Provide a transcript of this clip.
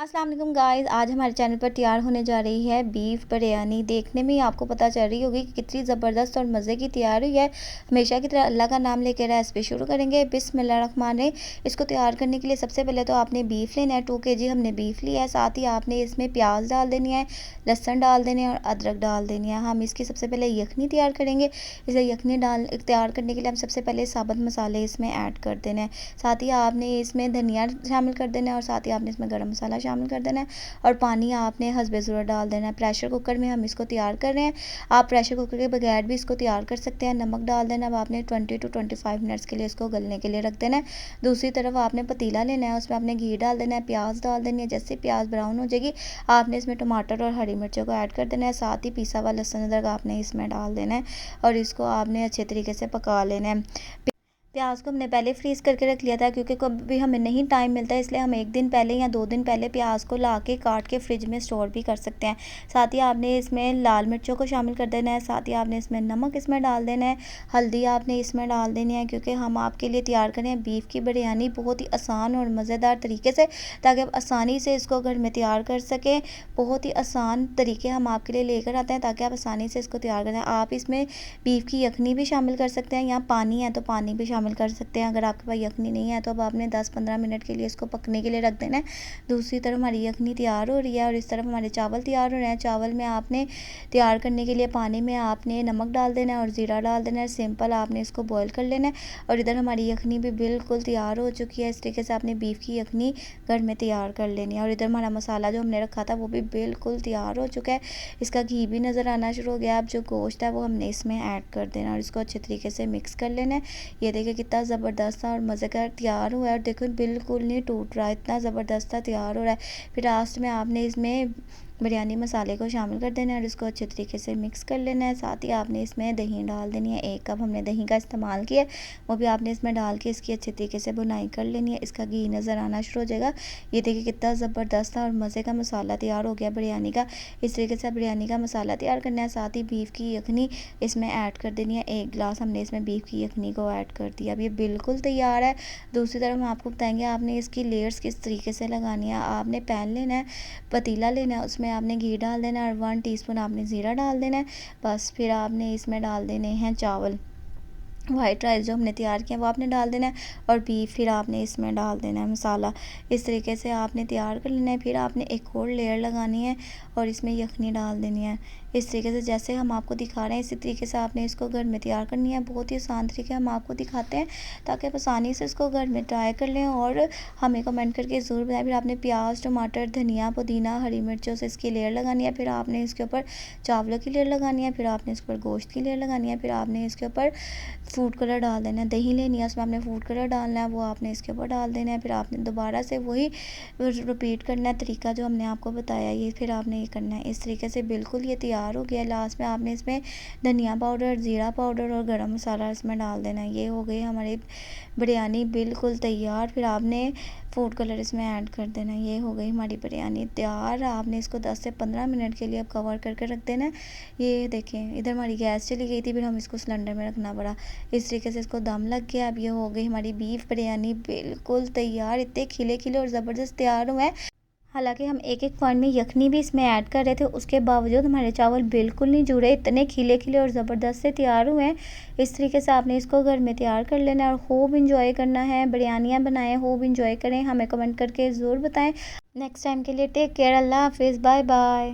अस्सलाम वालेकुम गाइस। आज हमारे चैनल पर तैयार होने जा रही है बीफ बिरयानी। देखने में ही आपको पता चल रही होगी कि कितनी ज़बरदस्त और मज़े की तैयार हुई है। हमेशा की तरह अल्लाह का नाम लेकर रेसिपी शुरू करेंगे। बिस्मिल्लाहिर्रहमानिर्रहीम। इसको तैयार करने के लिए सबसे पहले तो आपने बीफ लेना है। 2 kg हमने बीफ लिया है। साथ ही आपने इसमें प्याज डाल देनी है, लहसुन डाल देने और अदरक डाल देनी है। हम इसकी सबसे पहले यखनी तैयार करेंगे। इसे यखनी तैयार करने के लिए हम सबसे पहले साबुत मसाले इसमें ऐड कर देना है। साथ ही आपने इसमें धनिया शामिल कर देना है और साथ ही आपने इसमें गर्म मसाला शामिल कर देना है और पानी आपने हस्बे ज़रूरत डाल देना है। प्रेशर कुकर में हम इसको तैयार कर रहे हैं। आप प्रेशर कुकर के बगैर भी इसको तैयार कर सकते हैं। नमक डाल देना। अब आपने 20 to 25 मिनट्स के लिए इसको गलने के लिए रख देना है। दूसरी तरफ आपने पतीला लेना है, उसमें आपने घी डाल देना है, प्याज डाल देनी है। जैसे प्याज ब्राउन हो जाएगी आपने इसमें टमाटर और हरी मिर्चों को ऐड कर देना है। साथ ही पिसा हुआ लहसुन अदरक आपने इसमें डाल देना है और इसको आपने अच्छे तरीके से पका लेना है। प्याज को हमने पहले फ्रीज़ करके रख लिया था क्योंकि कभी भी हमें नहीं टाइम मिलता है, इसलिए हम 1 दिन पहले या 2 दिन पहले प्याज को ला के काट के फ्रिज में स्टोर भी कर सकते हैं। साथ ही आपने इसमें लाल मिर्चों को शामिल कर देना है। साथ ही आपने इसमें नमक इसमें डाल देना है, हल्दी आपने इसमें डाल देनी है क्योंकि हम आपके लिए तैयार करें बीफ की बिरयानी बहुत ही आसान और मज़ेदार तरीके से, ताकि आप आसानी से इसको घर में तैयार कर सकें। बहुत ही आसान तरीके हम आपके लिए लेकर आते हैं ताकि आप आसानी से इसको तैयार करें। आप इसमें बीफ की यखनी भी शामिल कर सकते हैं या पानी है तो पानी भी शामिल कर सकते हैं। अगर आपके पास यखनी नहीं है तो अब आपने 10-15 मिनट के लिए इसको पकने के लिए रख देना है। दूसरी तरफ हमारी यखनी तैयार हो रही है और इस तरफ हमारे चावल तैयार हो रहे हैं। चावल में आपने तैयार करने के लिए पानी में आपने नमक डाल देना है और ज़ीरा डाल देना है। सिंपल आपने इसको बॉईल कर लेना है और इधर हमारी यखनी भी बिल्कुल तैयार हो चुकी है। इस तरीके से आपने बीफ की यखनी घर में तैयार कर लेनी है और इधर हमारा मसाला जो हमने रखा था वो भी बिल्कुल तैयार हो चुका है। इसका घी भी नज़र आना शुरू हो गया। अब जो गोश्त है वो हमने इसमें ऐड कर देना और इसको अच्छे तरीके से मिक्स कर लेना है। ये देखिए कितना ज़बरदस्त सा और मज़ेदार तैयार हुआ है और देखो बिल्कुल नहीं टूट रहा है, इतना ज़बरदस्त सा तैयार हो रहा है। फिर लास्ट में आपने इसमें बिरयानी मसाले को शामिल कर देना है और इसको अच्छे तरीके से मिक्स कर लेना है। साथ ही आपने इसमें दही डाल देनी है। 1 कप हमने दही का इस्तेमाल किया है, वो भी आपने इसमें डाल के इसकी अच्छे तरीके से बुनाई कर लेनी है। इसका घी नज़र आना शुरू हो जाएगा। ये देखिए कितना ज़बरदस्त और मज़े का मसाला तैयार हो गया बिरयानी का। इस तरीके से बिरयानी का मसाला तैयार करना है। साथ ही बीफ की यखनी इसमें ऐड कर देनी है। 1 गिलास हमने इसमें बीफ की यखनी को ऐड कर दिया। अब ये बिल्कुल तैयार है। दूसरी तरफ हम आपको बताएंगे आपने इसकी लेयर्स किस तरीके से लगानी है। आपने पैन लेना है, पतीला लेना है, उसमें आपने घी डाल देना है और 1 टीस्पून आपने ज़ीरा डाल देना है। बस फिर आपने इसमें डाल देने हैं चावल, वाइट राइस जो हमने तैयार किया वो आपने डाल देना है और बीफ फिर आपने इसमें डाल देना है मसाला। इस तरीके से आपने तैयार कर लेना है। फिर आपने एक और लेयर लगानी है और इसमें यखनी डाल देनी है। इस तरीके से जैसे हम आपको दिखा रहे हैं इसी तरीके से आपने इसको घर में तैयार करनी है। बहुत ही आसान तरीके हम आपको दिखाते हैं ताकि आप आसानी से इसको घर में ट्राई कर लें और हमें कमेंट करके ज़रूर बताएं। फिर आपने प्याज, टमाटर, धनिया, पुदीना, हरी मिर्चों से इसकी लेयर लगानी है। फिर आपने इसके ऊपर चावलों की लेयर लगानी है। फिर आपने इसके ऊपर गोश्त की लेयर लगानी है। फिर आपने इसके ऊपर फूड कलर डाल देना है। दही लेनी है, उसमें आपने फूड कलर डालना है, वो आपने इसके ऊपर डाल देना है। फिर आपने दोबारा से वही रिपीट करना है तरीका जो हमने आपको बताया, ये फिर आपने ये करना है। इस तरीके से बिल्कुल ये तैयार हो गया। लास्ट में आपने इसमें धनिया पाउडर, ज़ीरा पाउडर और गरम मसाला इसमें डाल देना है। ये हो गई हमारी बिरयानी बिल्कुल तैयार। फिर आपने फूड कलर इसमें ऐड कर देना है। ये हो गई हमारी बिरयानी तैयार। आपने इसको 10 से 15 मिनट के लिए अब कवर करके रख देना है। ये देखें इधर हमारी गैस चली गई थी, फिर हम इसको सिलेंडर में रखना पड़ा। इस तरीके से इसको दम लग गया। अब ये हो गई हमारी बीफ बिरयानी बिल्कुल तैयार। इतने खिले खिले और ज़बरदस्त तैयार हुए हैं। हालांकि हम एक एक पॉइंट में यखनी भी इसमें ऐड कर रहे थे, उसके बावजूद हमारे चावल बिल्कुल नहीं जुड़े, इतने खिले खिले और ज़बरदस्त से तैयार हुए हैं। इस तरीके से आपने इसको घर में तैयार कर लेना है और खूब इंजॉय करना है। बिरयानियाँ बनाएं, खूब इंजॉय करें, हमें कमेंट करके ज़रूर बताएं। नेक्स्ट टाइम के लिए टेक केयर, अल्लाह हाफिज़, बाय बाय।